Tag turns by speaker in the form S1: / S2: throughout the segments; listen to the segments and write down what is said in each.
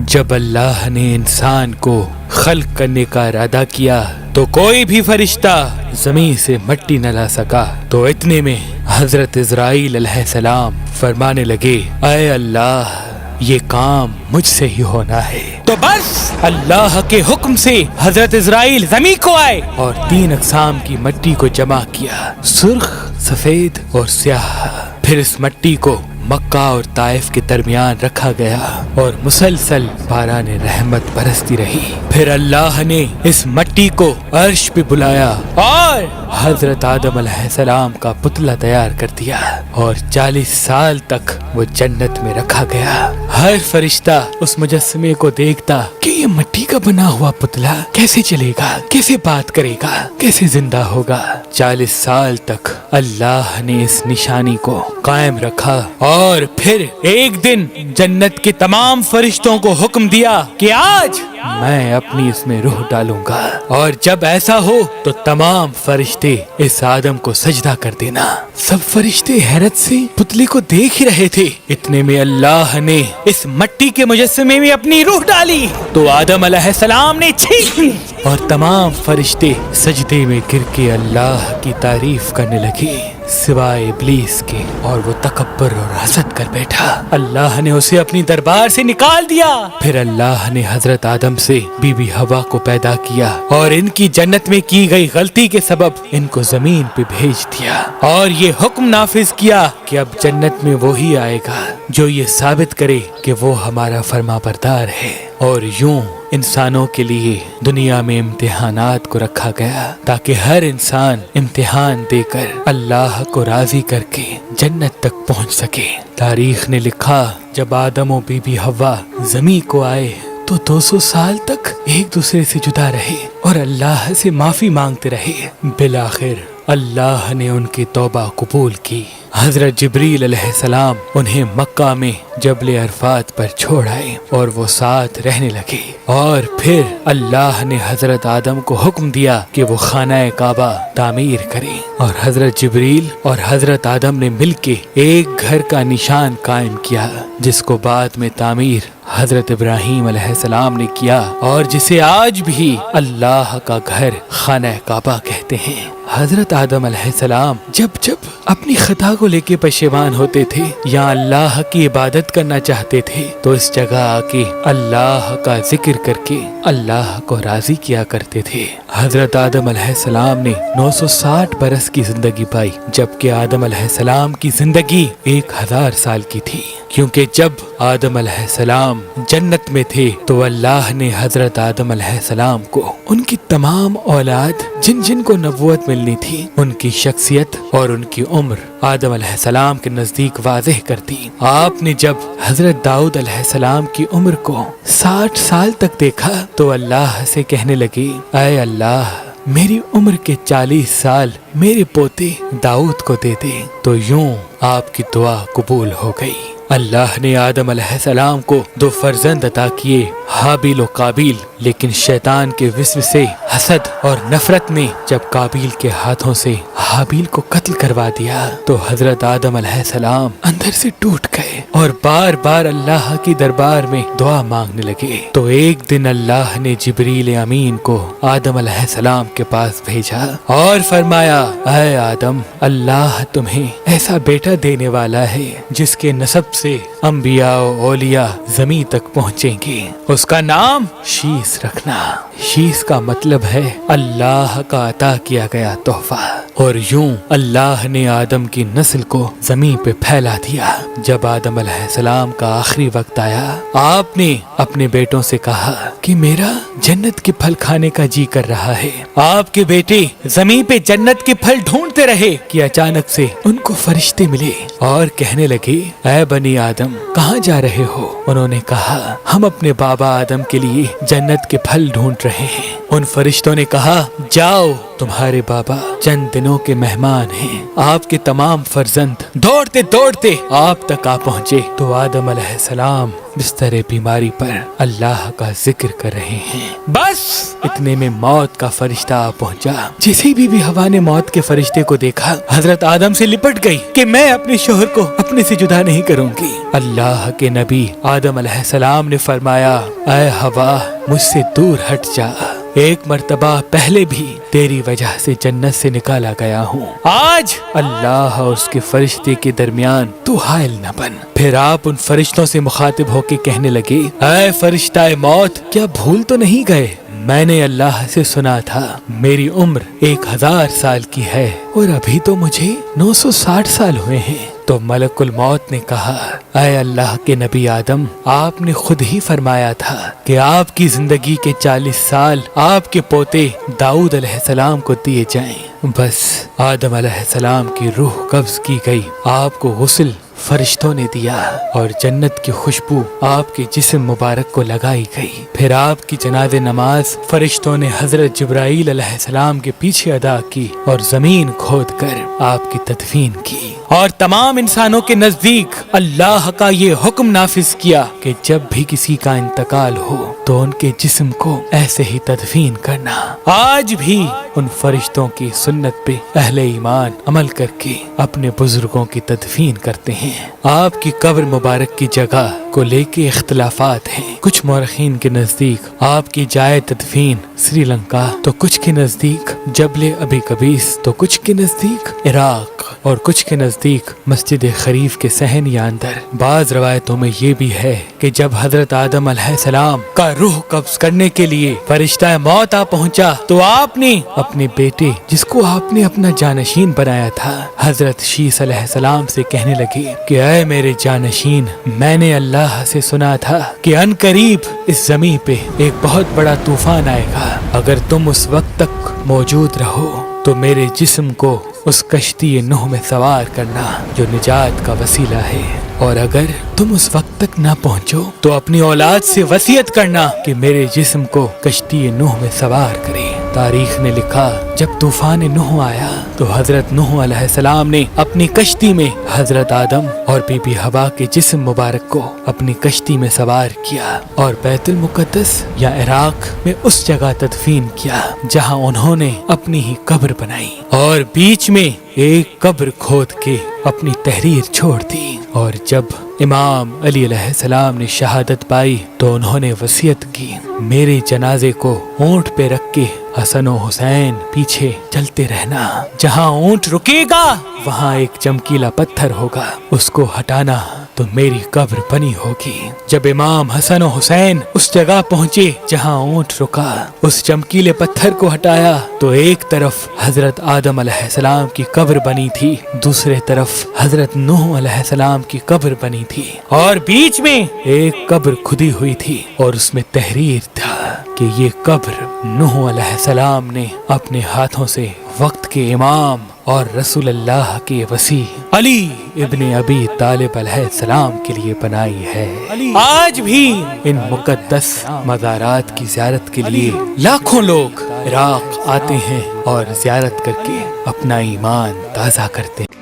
S1: جب اللہ نے انسان کو خلق کرنے کا ارادہ کیا تو کوئی بھی فرشتہ زمین سے مٹی نہ لا سکا۔ تو اتنے میں حضرت عزرائیل علیہ السلام فرمانے لگے، اے اللہ یہ کام مجھ سے ہی ہونا ہے۔ تو بس اللہ کے حکم سے حضرت عزرائیل زمین کو آئے اور 3 اقسام کی مٹی کو جمع کیا، سرخ، سفید اور سیاہ۔ پھر اس مٹی کو مکہ اور طائف کے درمیان رکھا گیا اور مسلسل باران رحمت برستی رہی۔ پھر اللہ نے اس مٹی کو عرش پہ بلایا اور حضرت آدم علیہ السلام کا پتلا تیار کر دیا اور 40 سال تک وہ جنت میں رکھا گیا۔ ہر فرشتہ اس مجسمے کو دیکھتا کہ یہ مٹی کا بنا ہوا پتلا کیسے چلے گا، کیسے بات کرے گا، کیسے زندہ ہوگا۔ 40 سال تک اللہ نے اس نشانی کو قائم رکھا اور پھر ایک دن جنت کے تمام فرشتوں کو حکم دیا کہ آج میں اپنی اس میں روح ڈالوں گا، اور جب ایسا ہو تو تمام فرشتے اس آدم کو سجدہ کر دینا۔ سب فرشتے حیرت سے پتلے کو دیکھ ہی رہے تھے، اتنے میں اللہ نے اس مٹی کے مجسمے میں اپنی روح ڈالی تو آدم علیہ السلام نے چھینک لی اور تمام فرشتے سجدے میں گر کے اللہ کی تعریف کرنے لگے سوائے ابلیس کے، اور وہ تکبر اور حسد کر بیٹھا۔ اللہ نے اسے اپنی دربار سے نکال دیا۔ پھر اللہ نے حضرت آدم سے بی بی حوا کو پیدا کیا اور ان کی جنت میں کی گئی غلطی کے سبب ان کو زمین پہ بھیج دیا، اور یہ حکم نافذ کیا کہ اب جنت میں وہی آئے گا جو یہ ثابت کرے کہ وہ ہمارا فرما بردار ہے۔ اور یوں انسانوں کے لیے دنیا میں امتحانات کو رکھا گیا تاکہ ہر انسان امتحان دے کر اللہ کو راضی کر کے جنت تک پہنچ سکے۔ تاریخ نے لکھا جب آدم و بی بی حوا زمین کو آئے تو 200 سال تک ایک دوسرے سے جدا رہے اور اللہ سے معافی مانگتے رہے۔ بالآخر اللہ نے ان کی توبہ قبول کی۔ حضرت جبریل علیہ السلام انہیں مکہ میں جبل عرفات پر چھوڑ آئے اور وہ ساتھ رہنے لگے، اور پھر اللہ نے حضرت آدم کو حکم دیا کہ وہ خانہ کعبہ تعمیر کریں، اور حضرت جبریل اور حضرت آدم نے مل کے ایک گھر کا نشان قائم کیا جس کو بعد میں تعمیر حضرت ابراہیم علیہ السلام نے کیا، اور جسے آج بھی اللہ کا گھر خانہ کعبہ کہتے ہیں۔ حضرت آدم علیہ السلام جب اپنی خطا کو لے کے پشیمان ہوتے تھے یا اللہ کی عبادت کرنا چاہتے تھے تو اس جگہ آ کے اللہ کا ذکر کر کے اللہ کو راضی کیا کرتے تھے۔ حضرت آدم علیہ السلام نے 960 برس کی زندگی پائی، جبکہ آدم علیہ السلام کی زندگی 1000 سال کی تھی، کیونکہ جب آدم علیہ السلام جنت میں تھے تو اللہ نے حضرت آدم علیہ السلام کو ان کی تمام اولاد جن کو نبوت ملنی تھی ان کی شخصیت اور ان کی عمر آدم علیہ السلام کے نزدیک واضح کر دی۔ آپ نے جب حضرت داؤد علیہ السلام کی عمر کو 60 سال تک دیکھا تو اللہ سے کہنے لگے، اے اللہ میری عمر کے 40 سال میرے پوتے داؤد کو دے دے۔ تو یوں آپ کی دعا قبول ہو گئی۔ اللہ نے آدم علیہ السلام کو 2 فرزند عطا کیے، حابیل و قابیل، لیکن شیطان کے وسوسے، حسد اور نفرت نے جب قابیل کے ہاتھوں سے حابیل کو قتل کروا دیا تو حضرت آدم علیہ السلام اندر سے ٹوٹ گئے اور بار بار اللہ کی دربار میں دعا مانگنے لگے۔ تو ایک دن اللہ نے جبریل امین کو آدم علیہ السلام کے پاس بھیجا اور فرمایا، اے آدم اللہ تمہیں ایسا بیٹا دینے والا ہے جس کے نسب سے انبیاء و اولیاء زمین تک پہنچیں گے، اس کا نام شیس رکھنا۔ شیس کا مطلب ہے اللہ کا عطا کیا گیا تحفہ۔ اور یوں اللہ نے آدم کی نسل کو زمین پہ پھیلا دیا۔ جب آدم علیہ السلام کا آخری وقت آیا آپ نے اپنے بیٹوں سے کہا کہ میرا جنت کے پھل کھانے کا جی کر رہا ہے۔ آپ کے بیٹے زمین پہ جنت کے پھل ڈھونڈتے رہے کہ اچانک سے ان کو فرشتے ملے اور کہنے لگے، اے بنی آدم کہاں جا رہے ہو؟ انہوں نے کہا، ہم اپنے بابا آدم کے لیے جنت کے پھل ڈھونڈ رہے ہیں۔ ان فرشتوں نے کہا، جاؤ تمہارے بابا چند دنوں کے مہمان ہیں. آپ کے تمام فرزند دوڑتے دوڑتے آپ تک آ پہنچے تو آدم علیہ السلام بستر بیماری پر اللہ کا ذکر کر رہے ہیں. بس اتنے میں موت کا فرشتہ آ پہنچا. جیسے بھی ہوا نے موت کے فرشتے کو دیکھا حضرت آدم سے لپٹ گئی کہ میں اپنے شوہر کو اپنے سے جدا نہیں کروں گی. اللہ کے نبی آدم علیہ السلام نے فرمایا اے ہوا مجھ سے دور ہٹ جا. ایک مرتبہ پہلے بھی تیری وجہ سے جنت سے نکالا گیا ہوں. آج اللہ اور اس کے فرشتے کے درمیان تو حائل نہ بن. پھر آپ ان فرشتوں سے مخاطب ہو کے کہنے لگے اے فرشتہ موت کیا بھول تو نہیں گئے؟ میں نے اللہ سے سنا تھا میری عمر 1000 سال کی ہے اور ابھی تو مجھے 960 سال ہوئے ہیں. تو ملک الموت نے کہا اے اللہ کے نبی آدم آپ نے خود ہی فرمایا تھا کہ آپ کی زندگی کے 40 سال آپ کے پوتے داؤد علیہ السلام کو دیے جائیں. بس آدم علیہ السلام کی روح قبض کی گئی. آپ کو غسل فرشتوں نے دیا اور جنت کی خوشبو آپ کے جسم مبارک کو لگائی گئی. پھر آپ کی جنازہ نماز فرشتوں نے حضرت جبرائیل علیہ السلام کے پیچھے ادا کی اور زمین کھود کر آپ کی تدفین کی. اور تمام انسانوں کے نزدیک اللہ کا یہ حکم نافذ کیا کہ جب بھی کسی کا انتقال ہو تو ان کے جسم کو ایسے ہی تدفین کرنا. آج بھی ان فرشتوں کی سنت پہ اہل ایمان عمل کر کے اپنے بزرگوں کی تدفین کرتے ہیں. آپ کی قبر مبارک کی جگہ کو لے کے اختلافات ہیں. کچھ مورخین کے نزدیک آپ کی جائے تدفین سری لنکا تو کچھ کے نزدیک جبل ابی قبیس تو کچھ کے نزدیک عراق اور کچھ کے نزدیک مسجد خریف کے صحن یا اندر. بعض روایتوں میں یہ بھی ہے کہ جب حضرت آدم علیہ السلام کا روح قبض کرنے کے لیے فرشتہ موت آ پہنچا تو آپ نے اپنے بیٹے جس کو آپ نے اپنا جانشین بنایا تھا حضرت شیس علیہ السلام سے کہنے لگے کہ اے میرے جانشین میں نے اللہ سے سنا تھا کہ ان قریب اس زمین پہ ایک بہت بڑا طوفان آئے گا. اگر تم اس وقت تک موجود رہو تو میرے جسم کو اس کشتی نوح میں سوار کرنا جو نجات کا وسیلہ ہے، اور اگر تم اس وقت تک نہ پہنچو تو اپنی اولاد سے وصیت کرنا کہ میرے جسم کو کشتی نوح میں سوار کرے. تاریخ نے لکھا جب طوفان نوح آیا تو حضرت نوح علیہ السلام نے اپنی کشتی میں حضرت آدم اور بی بی حوا کے جسم مبارک کو اپنی کشتی میں سوار کیا اور بیت المقدس یا عراق میں اس جگہ تدفین کیا جہاں انہوں نے اپنی ہی قبر بنائی اور بیچ میں ایک قبر کھود کے اپنی تحریر چھوڑ دی. اور جب امام علی علیہ السلام نے شہادت پائی تو انہوں نے وصیت کی میرے جنازے کو اونٹ پہ رکھ کے حسن و حسین پیچھے چلتے رہنا. جہاں اونٹ رکے گا وہاں ایک چمکیلا پتھر ہوگا، اس کو ہٹانا تو میری قبر بنی ہوگی. جب امام حسن و حسین اس جگہ پہنچے جہاں اونٹ رکا، اس چمکیلے پتھر کو ہٹایا تو ایک طرف حضرت آدم علیہ السلام کی قبر بنی تھی، دوسرے طرف حضرت نوح علیہ السلام کی قبر بنی تھی اور بیچ میں ایک قبر کھدی ہوئی تھی اور اس میں تحریر تھا کہ یہ قبر نوح علیہ السلام نے اپنے ہاتھوں سے وقت کے امام اور رسول اللہ کے وصی علی ابن ابی طالب علیہ السلام کے لیے بنائی ہے. آج بھی ان مقدس مزارات کی زیارت کے لیے لاکھوں لوگ عراق آتے ہیں اور زیارت کر کے اپنا ایمان تازہ کرتے ہیں.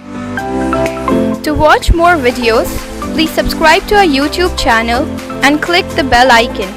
S2: To watch more videos, please subscribe to our YouTube channel and click the bell icon.